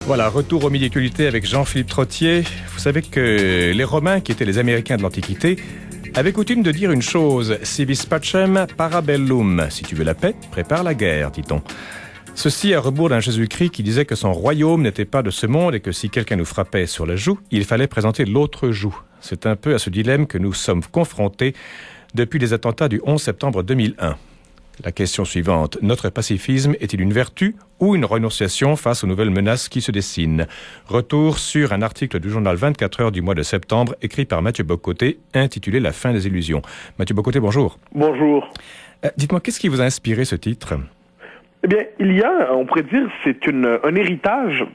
Voilà, retour au Midi Actualité avec Jean-Philippe Trottier. Vous savez que les Romains, qui étaient les Américains de l'Antiquité, avaient coutume de dire une chose, si vis pacem, para bellum. Si tu veux la paix, prépare la guerre, dit-on. Ceci à rebours d'un Jésus-Christ qui disait que son royaume n'était pas de ce monde et que si quelqu'un nous frappait sur la joue, il fallait présenter l'autre joue. C'est un peu à ce dilemme que nous sommes confrontés depuis les attentats du 11 septembre 2001. La question suivante, notre pacifisme est-il une vertu ou une renonciation face aux nouvelles menaces qui se dessinent? Retour sur un article du journal 24 heures du mois de septembre, écrit par Mathieu Bocoté, intitulé « La fin des illusions ». Mathieu Bocoté, bonjour. Bonjour. Dites-moi, qu'est-ce qui vous a inspiré ce titre? Eh bien, il y a, on pourrait dire, c'est un héritage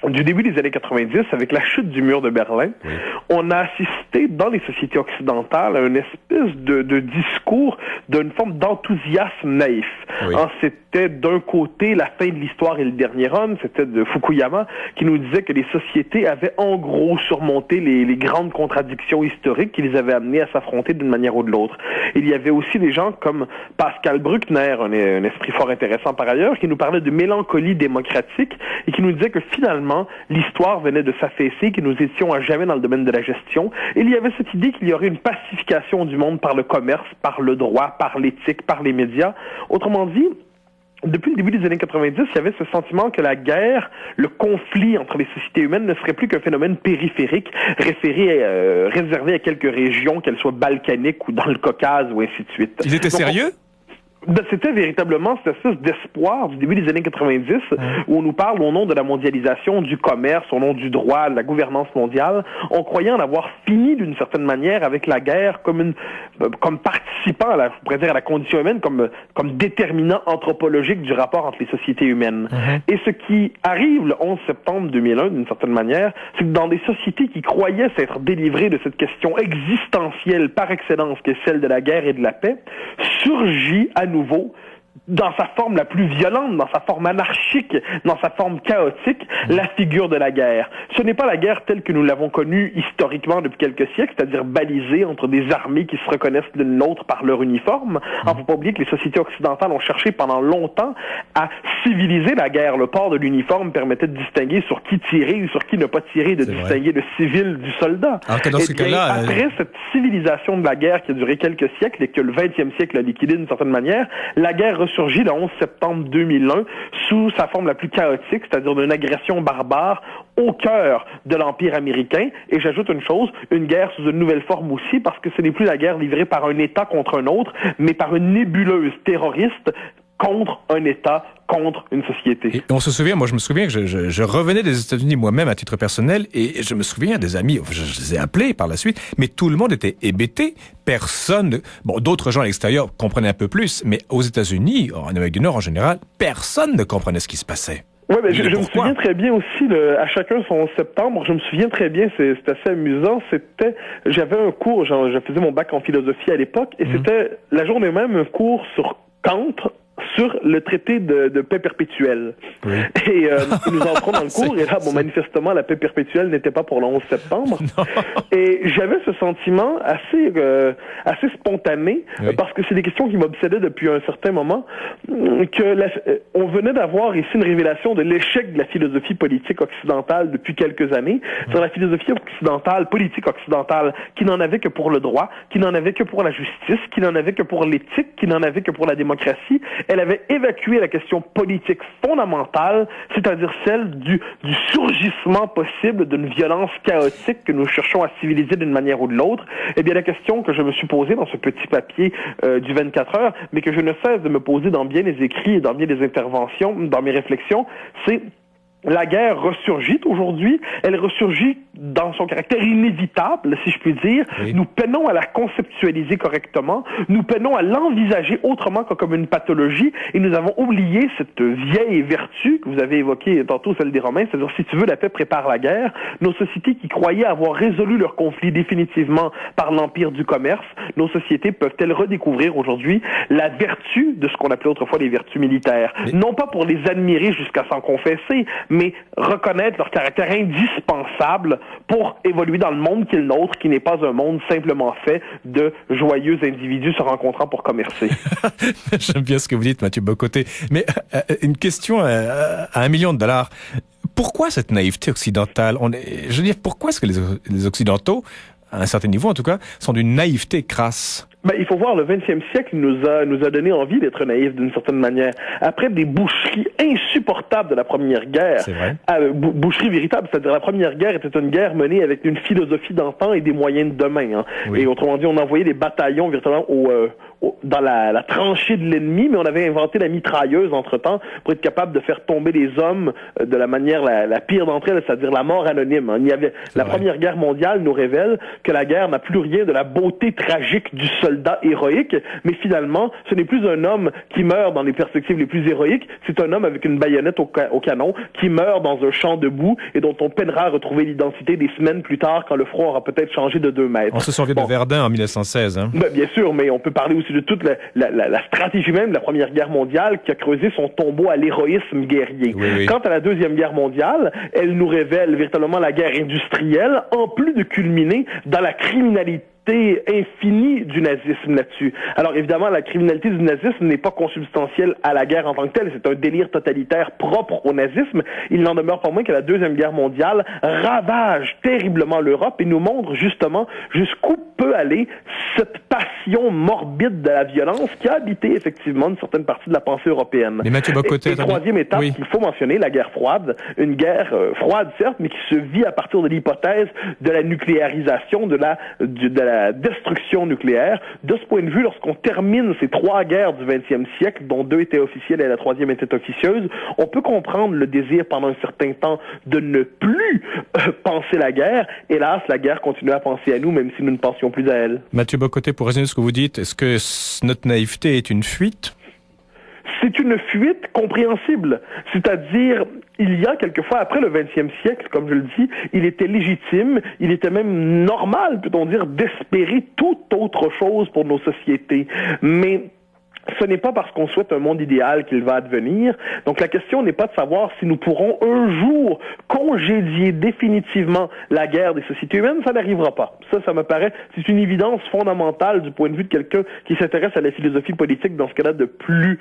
du début des années 90, avec la chute du mur de Berlin. Oui. On a assisté dans les sociétés occidentales à une espèce de discours d'une forme d'enthousiasme naïf. Oui. C'était d'un côté la fin de l'histoire et le dernier homme, c'était de Fukuyama, qui nous disait que les sociétés avaient en gros surmonté les grandes contradictions historiques qui les avaient amenés à s'affronter d'une manière ou de l'autre. Il y avait aussi des gens comme Pascal Bruckner, un esprit fort intéressant par ailleurs, qui nous parlait de mélancolie démocratique et qui nous disait que finalement, l'histoire venait de s'affaisser, que nous étions à jamais dans le domaine de la gestion. Et il y avait cette idée qu'il y aurait une pacification du monde par le commerce, par le droit, par l'éthique, par les médias. Autrement dit, depuis le début des années 90, il y avait ce sentiment que la guerre, le conflit entre les sociétés humaines ne serait plus qu'un phénomène périphérique, réservé à quelques régions, qu'elles soient balkaniques ou dans le Caucase ou ainsi de suite. Ils étaient sérieux? C'était véritablement cette espèce d'espoir du début des années 90 où on nous parle au nom de la mondialisation, du commerce, au nom du droit, de la gouvernance mondiale. On croyait en avoir fini d'une certaine manière avec la guerre comme participant à la condition humaine, comme déterminant anthropologique du rapport entre les sociétés humaines. Et ce qui arrive le 11 septembre 2001 d'une certaine manière, c'est que dans des sociétés qui croyaient s'être délivrées de cette question existentielle par excellence qui est celle de la guerre et de la paix, surgit à nouveau, dans sa forme la plus violente, dans sa forme anarchique, dans sa forme chaotique, la figure de la guerre. Ce n'est pas la guerre telle que nous l'avons connue historiquement depuis quelques siècles, c'est-à-dire balisée entre des armées qui se reconnaissent l'une l'autre par leur uniforme. Il ne faut pas oublier que les sociétés occidentales ont cherché pendant longtemps à civiliser la guerre. Le port de l'uniforme permettait de distinguer sur qui tirer ou sur qui ne pas tirer, de distinguer le civil du soldat. Alors que dans ce cas-là, après cette civilisation de la guerre qui a duré quelques siècles et que le 20e siècle a liquidé d'une certaine manière, la guerre surgit le 11 septembre 2001 sous sa forme la plus chaotique, c'est-à-dire d'une agression barbare au cœur de l'Empire américain. Et j'ajoute une chose, une guerre sous une nouvelle forme aussi, parce que ce n'est plus la guerre livrée par un État contre un autre, mais par une nébuleuse terroriste contre un État, contre une société. Et on se souvient, moi je me souviens que je revenais des États-Unis moi-même à titre personnel et je me souviens des amis, je les ai appelés par la suite, mais tout le monde était hébété. Personne, d'autres gens à l'extérieur comprenaient un peu plus, mais aux États-Unis, en Amérique du Nord en général, personne ne comprenait ce qui se passait. Oui, mais je me souviens très bien aussi, à chacun son 11 septembre, je me souviens très bien, c'est assez amusant, j'avais un cours, je faisais mon bac en philosophie à l'époque, et c'était la journée même un cours sur Kant, sur le traité de paix perpétuelle. Oui. Et nous entrons dans le cours, et là, manifestement, la paix perpétuelle n'était pas pour le 11 septembre. Non. Et j'avais ce sentiment assez spontané, parce que c'est des questions qui m'obsédaient depuis un certain moment, on venait d'avoir ici une révélation de l'échec de la philosophie politique occidentale depuis quelques années, sur la philosophie occidentale, politique occidentale, qui n'en avait que pour le droit, qui n'en avait que pour la justice, qui n'en avait que pour l'éthique, qui n'en avait que pour la démocratie. Elle avait évacué la question politique fondamentale, c'est-à-dire celle du surgissement possible d'une violence chaotique que nous cherchons à civiliser d'une manière ou de l'autre. Eh bien, la question que je me suis posée dans ce petit papier du 24 heures, mais que je ne cesse de me poser dans bien des écrits et dans bien des interventions, dans mes réflexions, c'est: la guerre ressurgit aujourd'hui, elle ressurgit dans son caractère inévitable, si je puis dire. Oui. Nous peinons à la conceptualiser correctement, nous peinons à l'envisager autrement que comme une pathologie, et nous avons oublié cette vieille vertu que vous avez évoquée tantôt, celle des Romains, c'est-à-dire si tu veux la paix, prépare la guerre. Nos sociétés qui croyaient avoir résolu leur conflit définitivement par l'empire du commerce, nos sociétés peuvent-elles redécouvrir aujourd'hui la vertu de ce qu'on appelait autrefois les vertus militaires? Non pas pour les admirer jusqu'à s'en confesser, mais reconnaître leur caractère indispensable pour évoluer dans le monde qui est le nôtre, qui n'est pas un monde simplement fait de joyeux individus se rencontrant pour commercer. J'aime bien ce que vous dites, Mathieu Bock-Côté. Mais une question à $1 million. Pourquoi cette naïveté occidentale? Je veux dire, pourquoi est-ce que les Occidentaux, à un certain niveau en tout cas, sont d'une naïveté crasse? Il faut voir, le 20e siècle nous a donné envie d'être naïfs d'une certaine manière. Après des boucheries insupportables de la Première Guerre, boucheries véritables, c'est-à-dire la Première Guerre était une guerre menée avec une philosophie d'antan et des moyens de demain. Oui. Et autrement dit, on envoyait des bataillons virtuellement dans la tranchée de l'ennemi, mais on avait inventé la mitrailleuse entre-temps pour être capable de faire tomber les hommes de la manière la pire d'entre elles, c'est-à-dire la mort anonyme. La Première Guerre mondiale nous révèle que la guerre n'a plus rien de la beauté tragique du soldat héroïque, mais finalement, ce n'est plus un homme qui meurt dans les perspectives les plus héroïques, c'est un homme avec une baïonnette au canon qui meurt dans un champ de boue et dont on peinera à retrouver l'identité des semaines plus tard quand le froid aura peut-être changé de 2 mètres. On se souvient de Verdun en 1916. Bien sûr, mais on peut parler aussi de toute la stratégie même de la Première Guerre mondiale qui a creusé son tombeau à l'héroïsme guerrier. Oui. Quant à la Deuxième Guerre mondiale, elle nous révèle véritablement la guerre industrielle, en plus de culminer dans la criminalité infinie du nazisme là-dessus. Alors évidemment, la criminalité du nazisme n'est pas consubstantielle à la guerre en tant que telle, c'est un délire totalitaire propre au nazisme. Il n'en demeure pas moins que la Deuxième Guerre mondiale ravage terriblement l'Europe et nous montre justement jusqu'où peut aller cette passion morbide de la violence qui a habité effectivement une certaine partie de la pensée européenne. Mais Mathieu Bock-Côté, troisième étape qu'il faut mentionner, la guerre froide, une guerre froide certes, mais qui se vit à partir de l'hypothèse de la nucléarisation, de la destruction nucléaire. De ce point de vue, lorsqu'on termine ces 3 guerres du 20e siècle, dont 2 étaient officielles et la 3e était officieuse, on peut comprendre le désir pendant un certain temps de ne plus penser la guerre. Hélas, la guerre continue à penser à nous, même si nous ne pensions plus à elle. Mathieu Bock-Côté, pour résumer ce que vous dites, est-ce que notre naïveté est une fuite? C'est une fuite compréhensible. C'est-à-dire, il y a quelquefois, après le 20e siècle, comme je le dis, il était légitime, il était même normal, peut-on dire, d'espérer toute autre chose pour nos sociétés. Mais ce n'est pas parce qu'on souhaite un monde idéal qu'il va advenir. Donc la question n'est pas de savoir si nous pourrons un jour congédier définitivement la guerre des sociétés humaines. Ça n'arrivera pas. Ça me paraît, c'est une évidence fondamentale du point de vue de quelqu'un qui s'intéresse à la philosophie politique dans ce cas-là de plus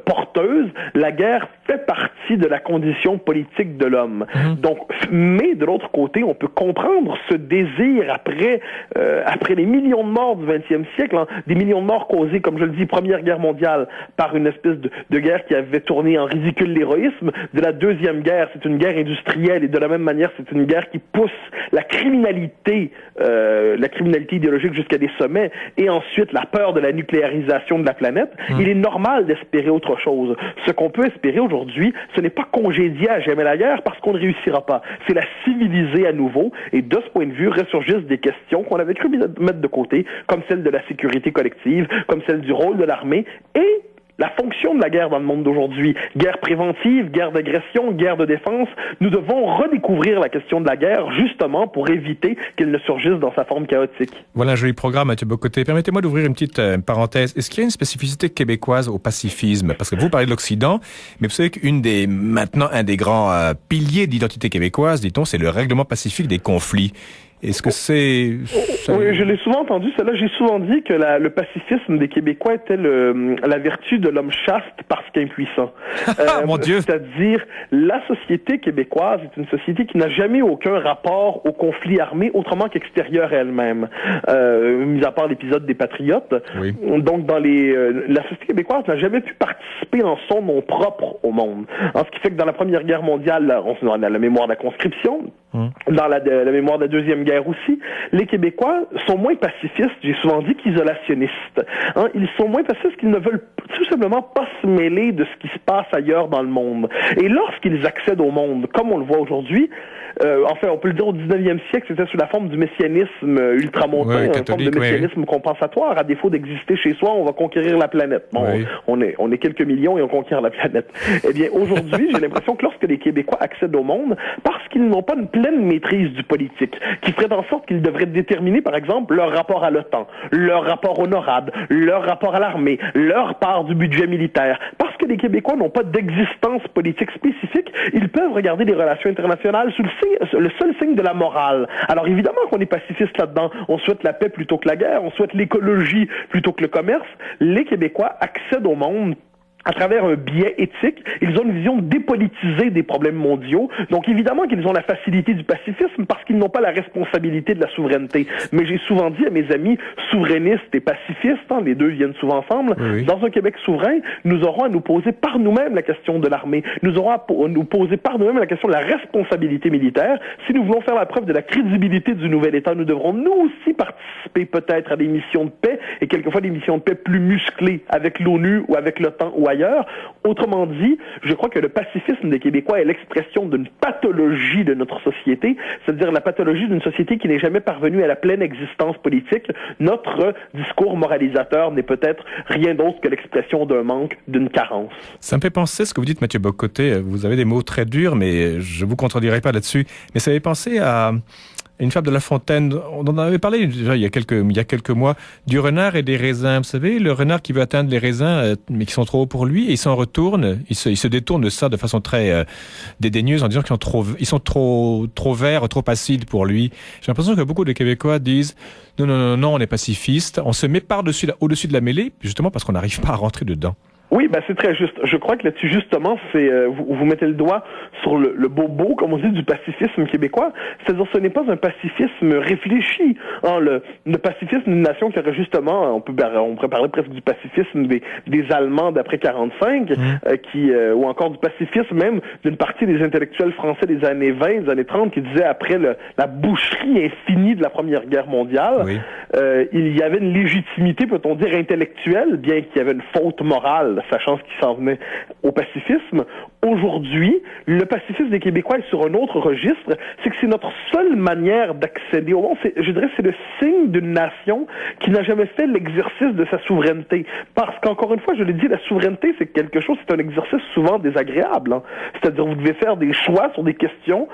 porteuse. La guerre fait partie de la condition politique de l'homme. Donc, mais de l'autre côté, on peut comprendre ce désir après les millions de morts du 20e siècle, des millions de morts causés, comme je le dis, Première Guerre mondiale par une espèce de guerre qui avait tourné en ridicule l'héroïsme. De la Deuxième Guerre, c'est une guerre industrielle et de la même manière, c'est une guerre qui pousse la criminalité idéologique jusqu'à des sommets et ensuite la peur de la nucléarisation de la planète. Il est normal d'espérer autre chose. Ce qu'on peut espérer aujourd'hui, ce n'est pas congédier à jamais la guerre parce qu'on ne réussira pas. C'est la civiliser à nouveau et de ce point de vue ressurgissent des questions qu'on avait cru mettre de côté, comme celle de la sécurité collective, comme celle du rôle de l'armée et la fonction de la guerre dans le monde d'aujourd'hui. Guerre préventive, guerre d'agression, guerre de défense. Nous devons redécouvrir la question de la guerre justement pour éviter qu'elle ne surgisse dans sa forme chaotique. Voilà un joli programme, Mathieu Bock-Côté. Permettez-moi d'ouvrir une petite parenthèse. Est-ce qu'il y a une spécificité québécoise au pacifisme? Parce que vous parlez de l'Occident, mais vous savez maintenant un des grands piliers de l'identité québécoise, dit-on, c'est le règlement pacifique des conflits. Est-ce que c'est... Oui, je l'ai souvent entendu, cela. J'ai souvent dit que le pacifisme des Québécois était la vertu de l'homme chaste parce qu'impuissant. Mon Dieu! C'est-à-dire, la société québécoise est une société qui n'a jamais aucun rapport au conflit armé autrement qu'extérieur à elle-même. Mis à part l'épisode des Patriotes. Oui. Donc, la société québécoise n'a jamais pu participer en son nom propre au monde. En ce qui fait que dans la Première Guerre mondiale, on a la mémoire de la conscription. Dans la mémoire de la Deuxième Guerre aussi, les Québécois sont moins pacifistes, j'ai souvent dit, qu'isolationnistes. Ils sont moins pacifistes qu'ils ne veulent tout simplement pas se mêler de ce qui se passe ailleurs dans le monde. Et lorsqu'ils accèdent au monde, comme on le voit aujourd'hui, enfin, on peut le dire au 19e siècle, c'était sous la forme du messianisme ultramontain, une forme de messianisme compensatoire. À défaut d'exister chez soi, on va conquérir la planète. Bon, on est quelques millions et on conquiert la planète. Eh bien, aujourd'hui, j'ai l'impression que lorsque les Québécois accèdent au monde, parce qu'ils n'ont pas une pleine maîtrise du politique, qui ferait en sorte qu'ils devraient déterminer, par exemple, leur rapport à l'OTAN, leur rapport au NORAD, leur rapport à l'armée, leur part du budget militaire. Parce que les Québécois n'ont pas d'existence politique spécifique, ils peuvent regarder les relations internationales sous le seul signe de la morale. Alors évidemment qu'on est pacifiste là-dedans. On souhaite la paix plutôt que la guerre, on souhaite l'écologie plutôt que le commerce. Les Québécois accèdent au monde à travers un biais éthique. Ils ont une vision dépolitisée des problèmes mondiaux. Donc, évidemment qu'ils ont la facilité du pacifisme parce qu'ils n'ont pas la responsabilité de la souveraineté. Mais j'ai souvent dit à mes amis souverainistes et pacifistes, les deux viennent souvent ensemble, oui. Dans un Québec souverain, nous aurons à nous poser par nous-mêmes la question de l'armée. Nous aurons à nous poser par nous-mêmes la question de la responsabilité militaire. Si nous voulons faire la preuve de la crédibilité du nouvel État, nous devrons nous aussi participer peut-être à des missions de paix et quelquefois des missions de paix plus musclées avec l'ONU ou avec l'OTAN ou ailleurs. Autrement dit, je crois que le pacifisme des Québécois est l'expression d'une pathologie de notre société, c'est-à-dire la pathologie d'une société qui n'est jamais parvenue à la pleine existence politique. Notre discours moralisateur n'est peut-être rien d'autre que l'expression d'un manque, d'une carence. Ça me fait penser, ce que vous dites, Mathieu Bock-Côté, vous avez des mots très durs, mais je vous contredirai pas là-dessus, mais ça fait penser à une fable de La Fontaine. On en avait parlé déjà il y a quelques mois, du renard et des raisins. Vous savez, le renard qui veut atteindre les raisins, mais qui sont trop hauts pour lui, et il s'en retourne, il se détourne de ça de façon très dédaigneuse en disant qu'ils sont trop verts, trop acides pour lui. J'ai l'impression que beaucoup de Québécois disent non, on est pacifiste, on se met au-dessus de la mêlée, justement parce qu'on n'arrive pas à rentrer dedans. Oui, c'est très juste. Je crois que là-dessus, justement, c'est vous mettez le doigt sur le bobo, comme on dit, du pacifisme québécois. C'est-à-dire, ce n'est pas un pacifisme réfléchi. Le pacifisme d'une nation qui aurait justement, on pourrait parler presque du pacifisme des Allemands d'après 45, ou encore du pacifisme même d'une partie des intellectuels français des années 20, des années 30, qui disaient après la boucherie infinie de la Première Guerre mondiale, oui. Il y avait une légitimité, peut-on dire, intellectuelle, bien qu'il y avait une faute morale, sachant ce qui s'en venait au pacifisme. Aujourd'hui, le pacifisme des Québécois est sur un autre registre, c'est que c'est notre seule manière d'accéder au monde. Je dirais c'est le signe d'une nation qui n'a jamais fait l'exercice de sa souveraineté. Parce qu'encore une fois, je l'ai dit, la souveraineté, c'est quelque chose, c'est un exercice souvent désagréable. C'est-à-dire, vous devez faire des choix sur des questions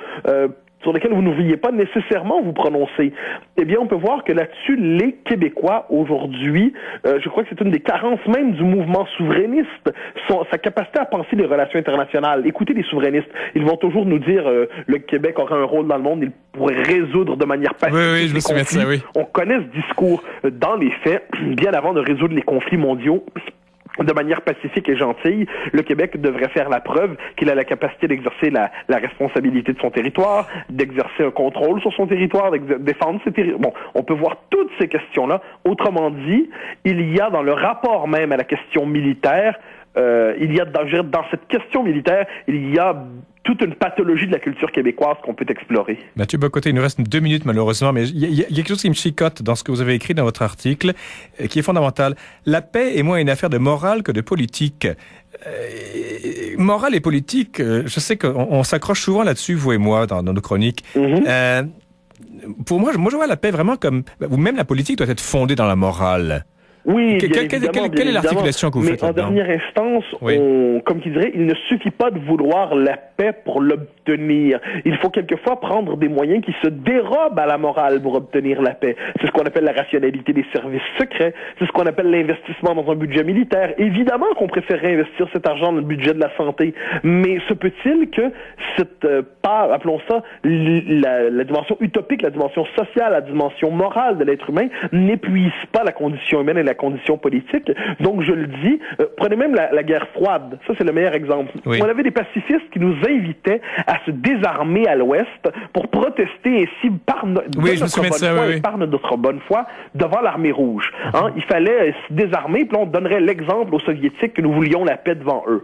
sur lesquels vous ne vouliez pas nécessairement vous prononcer. Eh bien, on peut voir que là-dessus, les Québécois, aujourd'hui, je crois que c'est une des carences même du mouvement souverainiste, sa capacité à penser les relations internationales. Écoutez les souverainistes, ils vont toujours nous dire le Québec aura un rôle dans le monde, il pourrait résoudre de manière pacifique je me souviens de ça, oui. On connaît ce discours dans les faits, bien avant de résoudre les conflits mondiaux. De manière pacifique et gentille, le Québec devrait faire la preuve qu'il a la capacité d'exercer la responsabilité de son territoire, d'exercer un contrôle sur son territoire, de défendre ses territoires. Bon, on peut voir toutes ces questions-là. Autrement dit, il y a dans le rapport même à la question militaire, dans cette question militaire, il y a toute une pathologie de la culture québécoise qu'on peut explorer. Mathieu Bock-Côté, il nous reste 2 minutes malheureusement, mais il y a quelque chose qui me chicote dans ce que vous avez écrit dans votre article, qui est fondamental. La paix est moins une affaire de morale que de politique. Morale et politique, je sais qu'on s'accroche souvent là-dessus, vous et moi, dans nos chroniques. Mm-hmm. Pour moi, je vois la paix vraiment comme... ou même la politique doit être fondée dans la morale. Oui, quelle est l'articulation que vous faites là-dedans? Mais en dernière instance, comme qui dirait, il ne suffit pas de vouloir la paix pour l'obtenir. Il faut quelquefois prendre des moyens qui se dérobent à la morale pour obtenir la paix. C'est ce qu'on appelle la rationalité des services secrets. C'est ce qu'on appelle l'investissement dans un budget militaire. Évidemment qu'on préférerait investir cet argent dans le budget de la santé. Mais se peut-il que cette part, appelons ça, la dimension utopique, la dimension sociale, la dimension morale de l'être humain n'épuise pas la condition humaine et la condition politique. Donc, je le dis, prenez même la guerre froide. Ça, c'est le meilleur exemple. Oui. On avait des pacifistes qui nous invitaient à se désarmer à l'Ouest pour protester ainsi par notre bonne foi devant l'armée rouge. Il fallait se désarmer, puis on donnerait l'exemple aux Soviétiques que nous voulions la paix devant eux.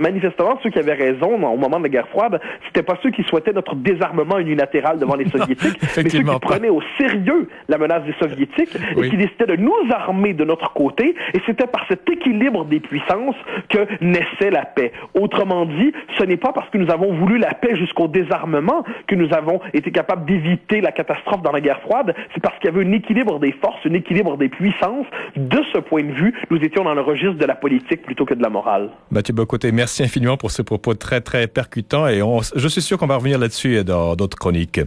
Manifestement, ceux qui avaient raison au moment de la guerre froide, c'était pas ceux qui souhaitaient notre désarmement unilatéral devant les Soviétiques, mais ceux qui prenaient au sérieux la menace des Soviétiques et qui décidaient de nous armer de notre notre côté, et c'était par cet équilibre des puissances que naissait la paix. Autrement dit, ce n'est pas parce que nous avons voulu la paix jusqu'au désarmement que nous avons été capables d'éviter la catastrophe dans la guerre froide, c'est parce qu'il y avait un équilibre des forces, un équilibre des puissances. De ce point de vue, nous étions dans le registre de la politique plutôt que de la morale. Mathieu Bock-Côté, merci infiniment pour ce propos très, très percutant et je suis sûr qu'on va revenir là-dessus dans d'autres chroniques.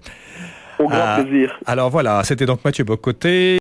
Au grand plaisir. Alors voilà, c'était donc Mathieu Bock-Côté.